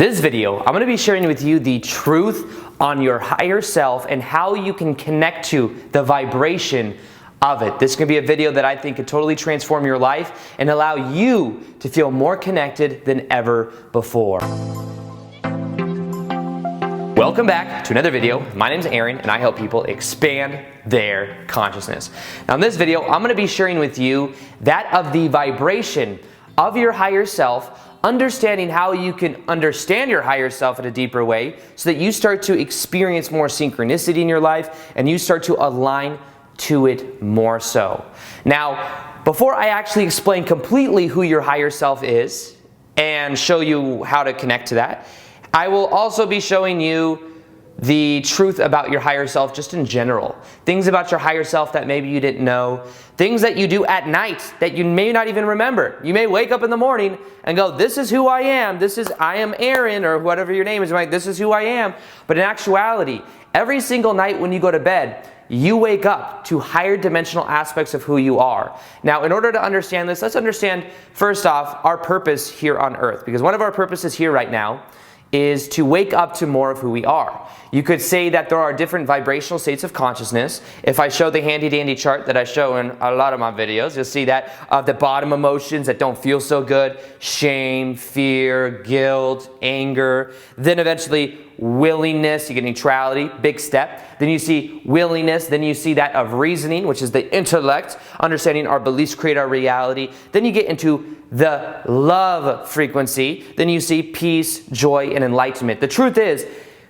This video, I'm going to be sharing with you the truth on your higher self and how you can connect to the vibration of it. This is going to be a video that I think could totally transform your life and allow you to feel more connected than ever before. Welcome back to another video. My name is Aaron and I help people expand their consciousness. Now in this video, I'm going to be sharing with you that of the vibration of your higher self, understanding how you can understand your higher self in a deeper way so that you start to experience more synchronicity in your life and you start to align to it more so. Now, before I actually explain completely who your higher self is and show you how to connect to that, I will also be showing you the truth about your higher self just in general. Things about your higher self that maybe you didn't know. Things that you do at night that you may not even remember. You may wake up in the morning and go, this is who I am. I am Aaron, or whatever your name is. Like, this is who I am. But in actuality, every single night when you go to bed, you wake up to higher dimensional aspects of who you are. Now, in order to understand this, let's understand first off our purpose here on earth. Because one of our purposes here right now is to wake up to more of who we are. You could say that there are different vibrational states of consciousness. If I show the handy dandy chart that I show in a lot of my videos, you'll see that of the bottom emotions that don't feel so good: shame, fear, guilt, anger. Then eventually willingness, you get neutrality, big step. Then you see willingness, then you see that of reasoning, which is the intellect, understanding our beliefs create our reality. Then you get into the love frequency. Then you see peace, joy, and enlightenment. The truth is,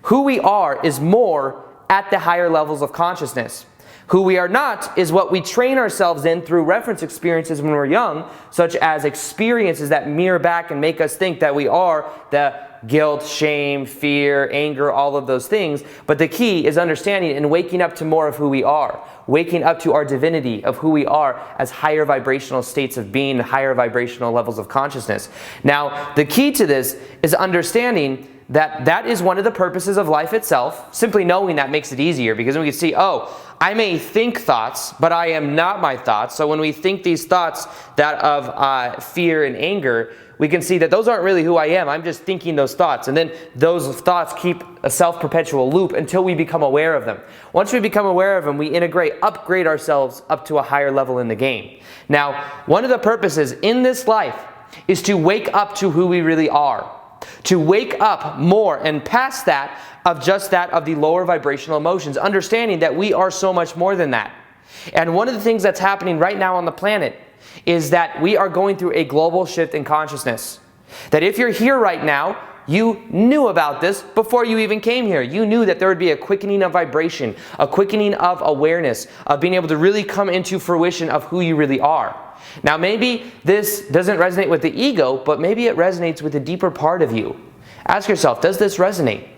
who we are is more at the higher levels of consciousness. Who we are not is what we train ourselves in through reference experiences when we're young, such as experiences that mirror back and make us think that we are the guilt, shame, fear, anger, all of those things. But the key is understanding and waking up to more of who we are. Waking up to our divinity of who we are as higher vibrational states of being, higher vibrational levels of consciousness. Now, the key to this is understanding that that is one of the purposes of life itself. Simply knowing that makes it easier, because we can see, oh, I may think thoughts, but I am not my thoughts. So when we think these thoughts that of fear and anger, we can see that those aren't really who I am. I'm just thinking those thoughts. And then those thoughts keep a self-perpetual loop until we become aware of them. Once we become aware of them, we upgrade ourselves up to a higher level in the game. Now, one of the purposes in this life is to wake up to who we really are. To wake up more and past that of just that of the lower vibrational emotions, understanding that we are so much more than that. And one of the things that's happening right now on the planet is that we are going through a global shift in consciousness. That if you're here right now, you knew about this before you even came here. You knew that there would be a quickening of vibration, a quickening of awareness, of being able to really come into fruition of who you really are. Now maybe this doesn't resonate with the ego, but maybe it resonates with a deeper part of you. Ask yourself, does this resonate?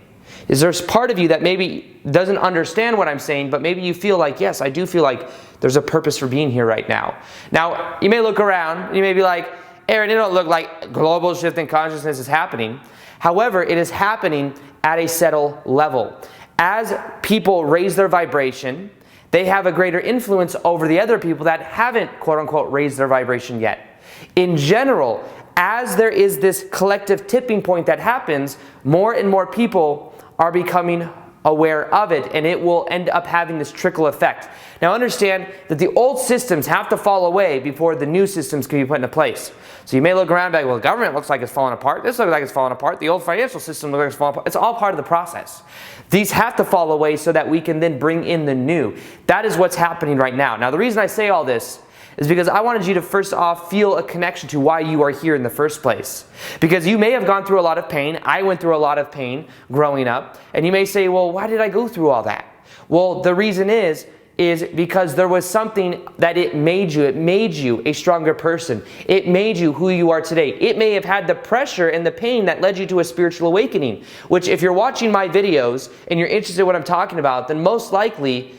Is there a part of you that maybe doesn't understand what I'm saying, but maybe you feel like, yes, I do feel like there's a purpose for being here right now. Now, you may look around, and you may be like, Aaron, it don't look like global shift in consciousness is happening. However, it is happening at a subtle level. As people raise their vibration, they have a greater influence over the other people that haven't, quote unquote, raised their vibration yet. In general, as there is this collective tipping point that happens, more and more people are becoming aware of it, and it will end up having this trickle effect. Now understand that the old systems have to fall away before the new systems can be put into place. So you may look around and be like, well, the government looks like it's falling apart. This looks like it's falling apart. The old financial system looks like it's falling apart. It's all part of the process. These have to fall away so that we can then bring in the new. That is what's happening right now. Now the reason I say all this is because I wanted you to first off feel a connection to why you are here in the first place. Because you may have gone through a lot of pain. I went through a lot of pain growing up. And you may say, well, why did I go through all that? Well, the reason is because there was something that it made you. It made you a stronger person. It made you who you are today. It may have had the pressure and the pain that led you to a spiritual awakening, which if you're watching my videos and you're interested in what I'm talking about, then most likely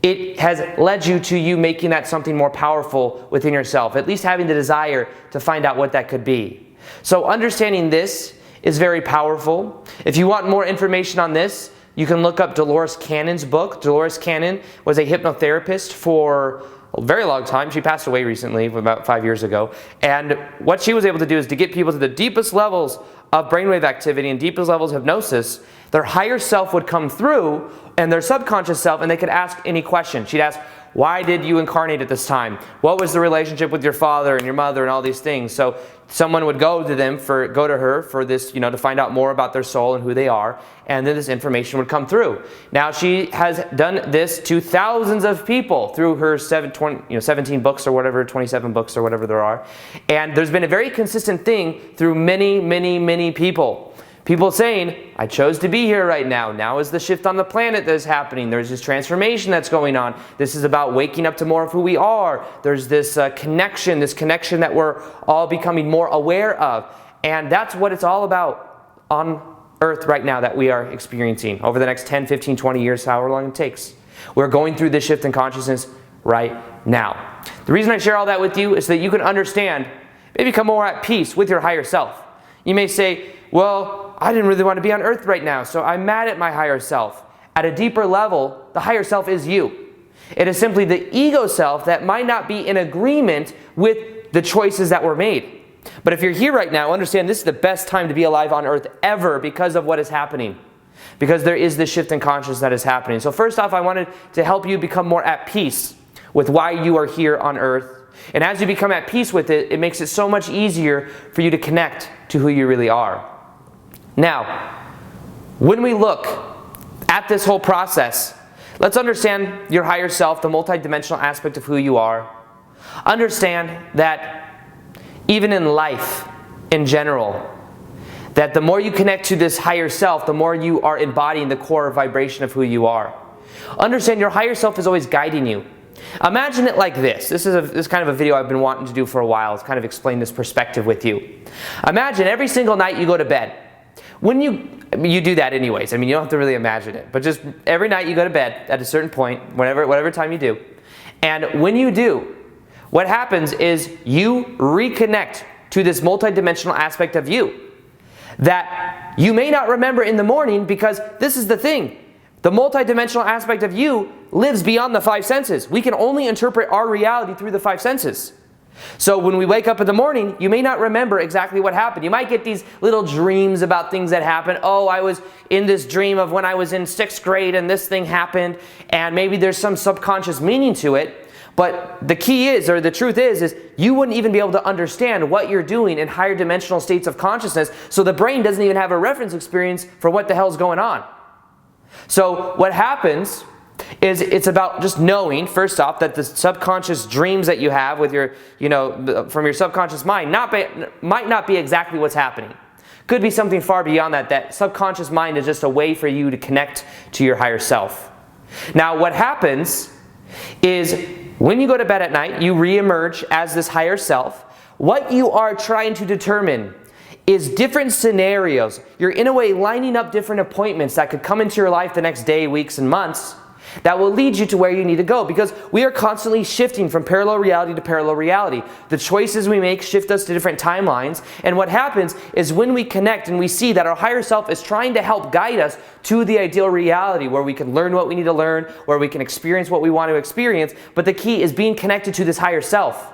it has led you to you making that something more powerful within yourself, at least having the desire to find out what that could be. So understanding this is very powerful. If you want more information on this, you can look up Dolores Cannon's book. Dolores Cannon was a hypnotherapist for a very long time. She passed away recently, about 5 years ago. And what she was able to do is to get people to the deepest levels of brainwave activity and deepest levels of hypnosis, their higher self would come through and their subconscious self, and they could ask any question. She'd ask, why did you incarnate at this time? What was the relationship with your father and your mother and all these things? So someone would go to her for this, to find out more about their soul and who they are, and then this information would come through. Now she has done this to thousands of people through her 17 books or whatever, 27 books or whatever there are, and there's been a very consistent thing through many, many, many people. People saying, I chose to be here right now. Now is the shift on the planet that is happening. There's this transformation that's going on. This is about waking up to more of who we are. There's this connection that we're all becoming more aware of. And that's what it's all about on Earth right now that we are experiencing over the next 10, 15, 20 years, however long it takes. We're going through this shift in consciousness right now. The reason I share all that with you is so that you can understand, maybe become more at peace with your higher self. You may say, well, I didn't really want to be on Earth right now, so I'm mad at my higher self. At a deeper level, the higher self is you. It is simply the ego self that might not be in agreement with the choices that were made. But if you're here right now, understand this is the best time to be alive on Earth ever because of what is happening. Because there is this shift in consciousness that is happening. So first off, I wanted to help you become more at peace with why you are here on Earth. And as you become at peace with it, it makes it so much easier for you to connect to who you really are. Now, when we look at this whole process, let's understand your higher self, the multidimensional aspect of who you are. Understand that even in life, in general, that the more you connect to this higher self, the more you are embodying the core vibration of who you are. Understand your higher self is always guiding you. Imagine it like this. This is kind of a video I've been wanting to do for a while. It's kind of explain this perspective with you. Imagine every single night you go to bed. When you do that anyways. I mean, you don't have to really imagine it. But just every night you go to bed at a certain point, whatever time you do. And when you do, what happens is you reconnect to this multidimensional aspect of you that you may not remember in the morning, because this is the thing. The multidimensional aspect of you lives beyond the five senses. We can only interpret our reality through the five senses. So when we wake up in the morning, you may not remember exactly what happened. You might get these little dreams about things that happened. Oh, I was in this dream of when I was in 6th grade and this thing happened, and maybe there's some subconscious meaning to it. But the key is, or the truth is you wouldn't even be able to understand what you're doing in higher dimensional states of consciousness, so the brain doesn't even have a reference experience for what the hell's going on. So what happens is it's about just knowing, first off, that the subconscious dreams that you have with your, from your subconscious mind might not be exactly what's happening. Could be something far beyond that. That subconscious mind is just a way for you to connect to your higher self. Now, what happens is when you go to bed at night, you reemerge as this higher self. What you are trying to determine is different scenarios. You're in a way lining up different appointments that could come into your life the next day, weeks, and months that will lead you to where you need to go, because we are constantly shifting from parallel reality to parallel reality. The choices we make shift us to different timelines, and what happens is when we connect and we see that our higher self is trying to help guide us to the ideal reality where we can learn what we need to learn, where we can experience what we want to experience, but the key is being connected to this higher self.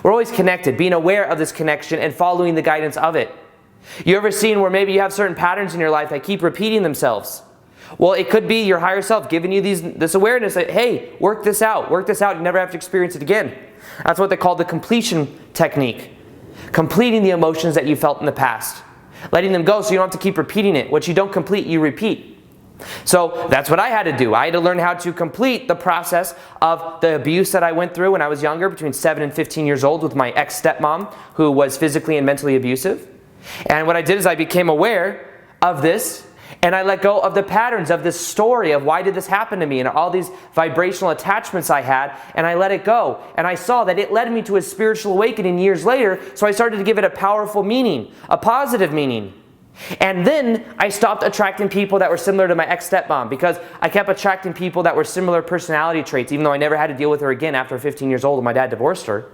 We're always connected, being aware of this connection and following the guidance of it. You ever seen where maybe you have certain patterns in your life that keep repeating themselves? Well, it could be your higher self giving you this awareness that, hey, work this out, you never have to experience it again. That's what they call the completion technique. Completing the emotions that you felt in the past. Letting them go so you don't have to keep repeating it. What you don't complete, you repeat. So that's what I had to do. I had to learn how to complete the process of the abuse that I went through when I was younger, between 7 and 15 years old, with my ex-stepmom, who was physically and mentally abusive. And what I did is I became aware of this, and I let go of the patterns of this story of why did this happen to me and all these vibrational attachments I had, and I let it go. And I saw that it led me to a spiritual awakening years later, so I started to give it a powerful meaning, a positive meaning. And then I stopped attracting people that were similar to my ex-stepmom, because I kept attracting people that were similar personality traits, even though I never had to deal with her again after 15 years old when my dad divorced her.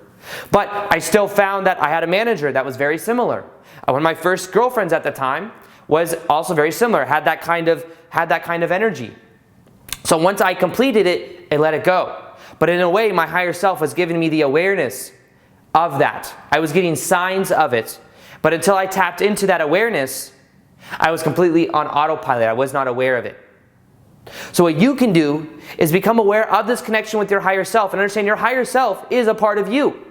But I still found that I had a manager that was very similar. One of my first girlfriends at the time was also very similar, had that kind of energy. So once I completed it, I let it go. But in a way, my higher self was giving me the awareness of that. I was getting signs of it. But until I tapped into that awareness, I was completely on autopilot. I was not aware of it. So what you can do is become aware of this connection with your higher self and understand your higher self is a part of you.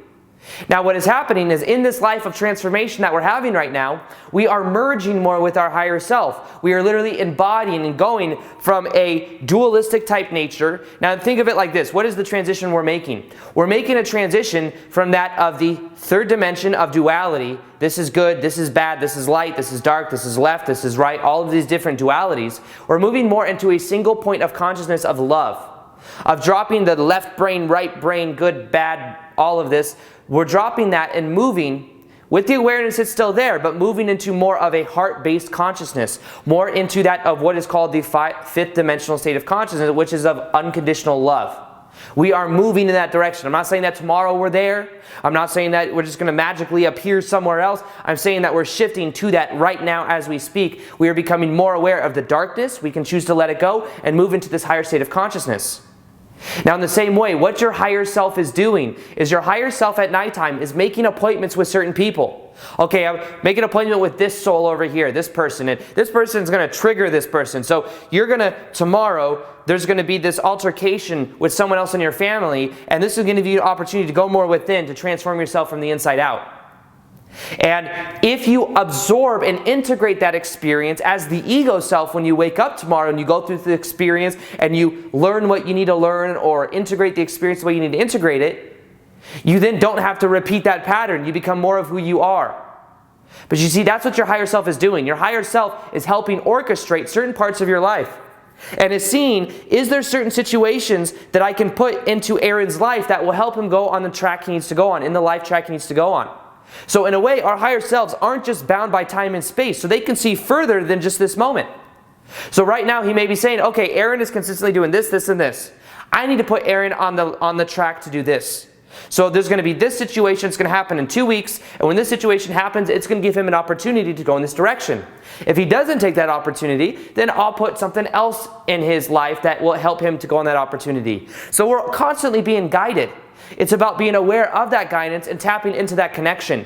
Now what is happening is in this life of transformation that we're having right now, we are merging more with our higher self. We are literally embodying and going from a dualistic type nature. Now think of it like this. What is the transition we're making? We're making a transition from that of the third dimension of duality. This is good, this is bad, this is light, this is dark, this is left, this is right, all of these different dualities. We're moving more into a single point of consciousness of love, of dropping the left brain, right brain, good, bad, all of this. We're dropping that and moving with the awareness it's still there, but moving into more of a heart-based consciousness, more into that of what is called the fifth dimensional state of consciousness, which is of unconditional love. We are moving in that direction. I'm not saying that tomorrow we're there. I'm not saying that we're just going to magically appear somewhere else. I'm saying that we're shifting to that right now as we speak. We are becoming more aware of the darkness. We can choose to let it go and move into this higher state of consciousness. Now in the same way, what your higher self is doing is your higher self at nighttime is making appointments with certain people. Okay, I'm making an appointment with this soul over here, this person, and this person is going to trigger this person. So you're going to, tomorrow, there's going to be this altercation with someone else in your family, and this is going to give you an opportunity to go more within, to transform yourself from the inside out. And if you absorb and integrate that experience as the ego self when you wake up tomorrow and you go through the experience and you learn what you need to learn or integrate the experience the way you need to integrate it, you then don't have to repeat that pattern. You become more of who you are. But you see, that's what your higher self is doing. Your higher self is helping orchestrate certain parts of your life. And is seeing, is there certain situations that I can put into Aaron's life that will help him go on the track he needs to go on, in the life track he needs to go on. So in a way, our higher selves aren't just bound by time and space, so they can see further than just this moment. So right now he may be saying, okay, Aaron is consistently doing this, this, and this. I need to put Aaron on the track to do this. So there's going to be this situation, it's going to happen in 2 weeks, and when this situation happens, it's going to give him an opportunity to go in this direction. If he doesn't take that opportunity, then I'll put something else in his life that will help him to go on that opportunity. So we're constantly being guided. It's about being aware of that guidance and tapping into that connection.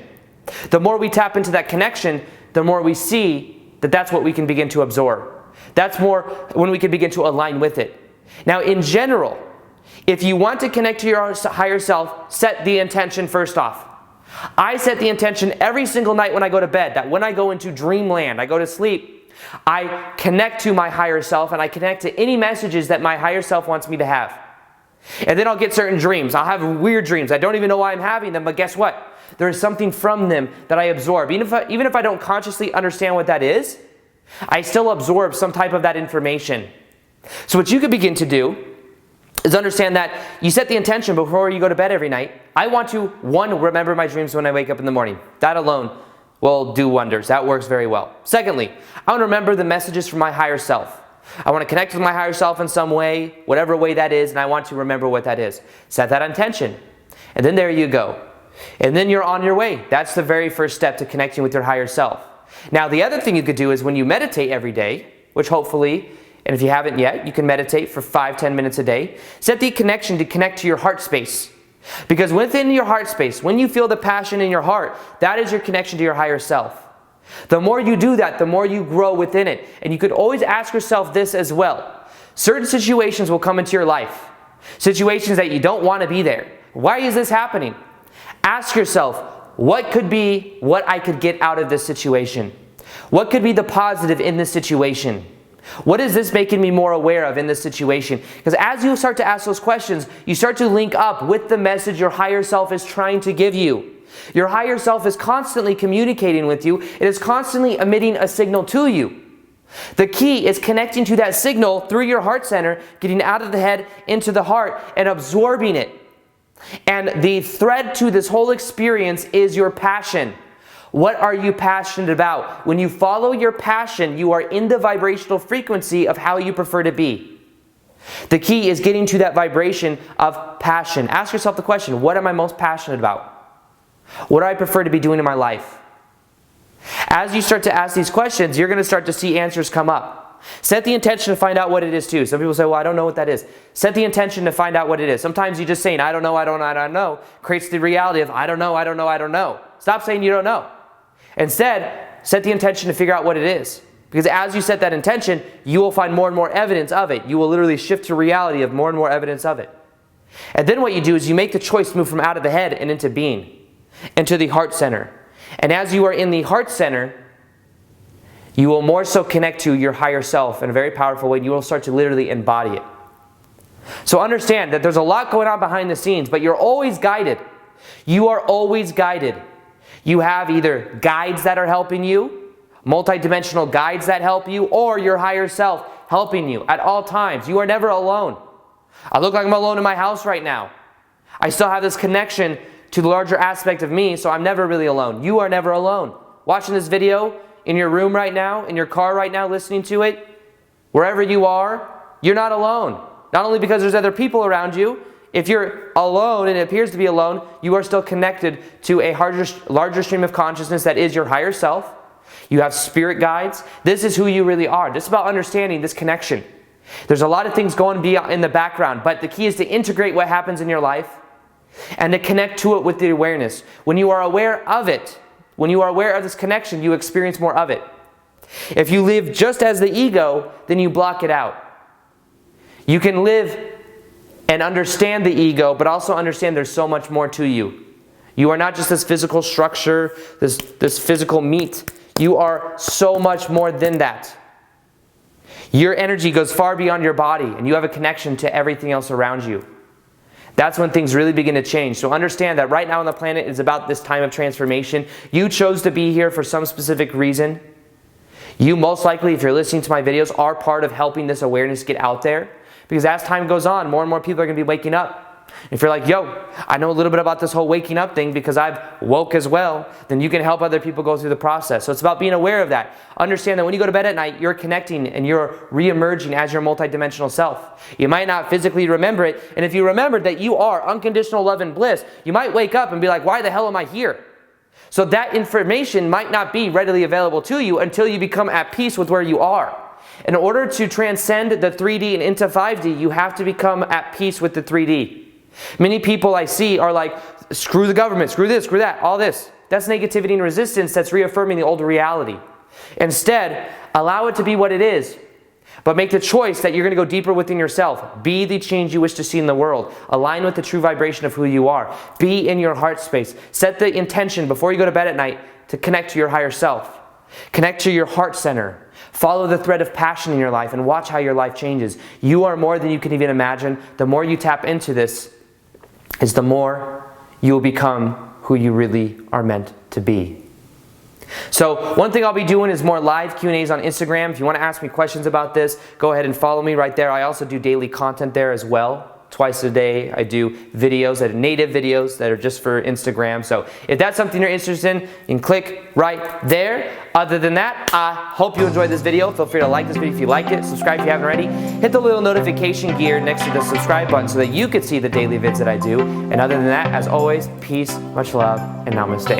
The more we tap into that connection, the more we see that that's what we can begin to absorb. That's more when we can begin to align with it. Now in general, if you want to connect to your higher self, set the intention first off. I set the intention every single night when I go to bed, that when I go into dreamland, I go to sleep, I connect to my higher self and I connect to any messages that my higher self wants me to have. And then I'll get certain dreams. I'll have weird dreams. I don't even know why I'm having them, but guess what? There is something from them that I absorb. Even if I don't consciously understand what that is, I still absorb some type of that information. So what you could begin to do is understand that you set the intention before you go to bed every night. I want to, one, remember my dreams when I wake up in the morning. That alone will do wonders. That works very well. Secondly, I want to remember the messages from my higher self. I want to connect with my higher self in some way, whatever way that is, and I want to remember what that is. Set that intention. And then there you go. And then you're on your way. That's the very first step to connecting with your higher self. Now, the other thing you could do is when you meditate every day, which hopefully, and if you haven't yet, you can meditate for 5-10 minutes a day. Set the connection to connect to your heart space. Because within your heart space, when you feel the passion in your heart, that is your connection to your higher self. The more you do that, the more you grow within it. And you could always ask yourself this as well. Certain situations will come into your life. Situations that you don't want to be there. Why is this happening? Ask yourself, what could be what I could get out of this situation? What could be the positive in this situation? What is this making me more aware of in this situation? Because as you start to ask those questions, you start to link up with the message your higher self is trying to give you. Your higher self is constantly communicating with you. It is constantly emitting a signal to you. The key is connecting to that signal through your heart center, getting out of the head into the heart and absorbing it. And the thread to this whole experience is your passion. What are you passionate about? When you follow your passion, you are in the vibrational frequency of how you prefer to be. The key is getting to that vibration of passion. Ask yourself the question, what am I most passionate about? What do I prefer to be doing in my life? As you start to ask these questions, you're going to start to see answers come up. Set the intention to find out what it is too. Some people say, well, I don't know what that is. Set the intention to find out what it is. Sometimes you just saying, I don't know, I don't know, I don't know, creates the reality of, I don't know, I don't know, I don't know. Stop saying you don't know. Instead, set the intention to figure out what it is. Because as you set that intention, you will find more and more evidence of it. You will literally shift to reality of more and more evidence of it. And then what you do is you make the choice to move from out of the head and into being, into the heart center. And as you are in the heart center, you will more so connect to your higher self in a very powerful way, and you will start to literally embody it. So understand that there's a lot going on behind the scenes, but you're always guided. You are always guided. You have either guides that are helping you, multidimensional guides that help you, or your higher self helping you at all times. You are never alone. I look like I'm alone in my house right now. I still have this connection to the larger aspect of me, so I'm never really alone. You are never alone. Watching this video in your room right now, in your car right now, listening to it, wherever you are, you're not alone. Not only because there's other people around you. If you're alone and it appears to be alone, you are still connected to a larger stream of consciousness that is your higher self. You have spirit guides. This is who you really are. This is about understanding this connection. There's a lot of things going on in the background, but the key is to integrate what happens in your life and to connect to it with the awareness. When you are aware of it, when you are aware of this connection, you experience more of it. If you live just as the ego, then you block it out. You can live and understand the ego, but also understand there's so much more to you. You are not just this physical structure, this physical meat. You are so much more than that. Your energy goes far beyond your body, and you have a connection to everything else around you. That's when things really begin to change. So understand that right now on the planet is about this time of transformation. You chose to be here for some specific reason. You most likely, if you're listening to my videos, are part of helping this awareness get out there. Because as time goes on, more and more people are going to be waking up. If you're like, yo, I know a little bit about this whole waking up thing because I've woke as well, then you can help other people go through the process. So it's about being aware of that. Understand that when you go to bed at night, you're connecting and you're re-emerging as your multidimensional self. You might not physically remember it, and if you remembered that you are unconditional love and bliss, you might wake up and be like, why the hell am I here? So that information might not be readily available to you until you become at peace with where you are. In order to transcend the 3D and into 5D, you have to become at peace with the 3D. Many people I see are like, screw the government, screw this, screw that, all this. That's negativity and resistance that's reaffirming the old reality. Instead, allow it to be what it is, but make the choice that you're going to go deeper within yourself. Be the change you wish to see in the world. Align with the true vibration of who you are. Be in your heart space. Set the intention before you go to bed at night to connect to your higher self. Connect to your heart center. Follow the thread of passion in your life and watch how your life changes. You are more than you can even imagine. The more you tap into this, is the more you will become who you really are meant to be. So one thing I'll be doing is more live Q&As on Instagram. If you want to ask me questions about this, go ahead and follow me right there. I also do daily content there as well. Twice a day I do videos, that are native videos that are just for Instagram. So if that's something you're interested in, you can click right there. Other than that, I hope you enjoyed this video. Feel free to like this video if you like it. Subscribe if you haven't already. Hit the little notification gear next to the subscribe button so that you can see the daily vids that I do. And other than that, as always, peace, much love, and namaste.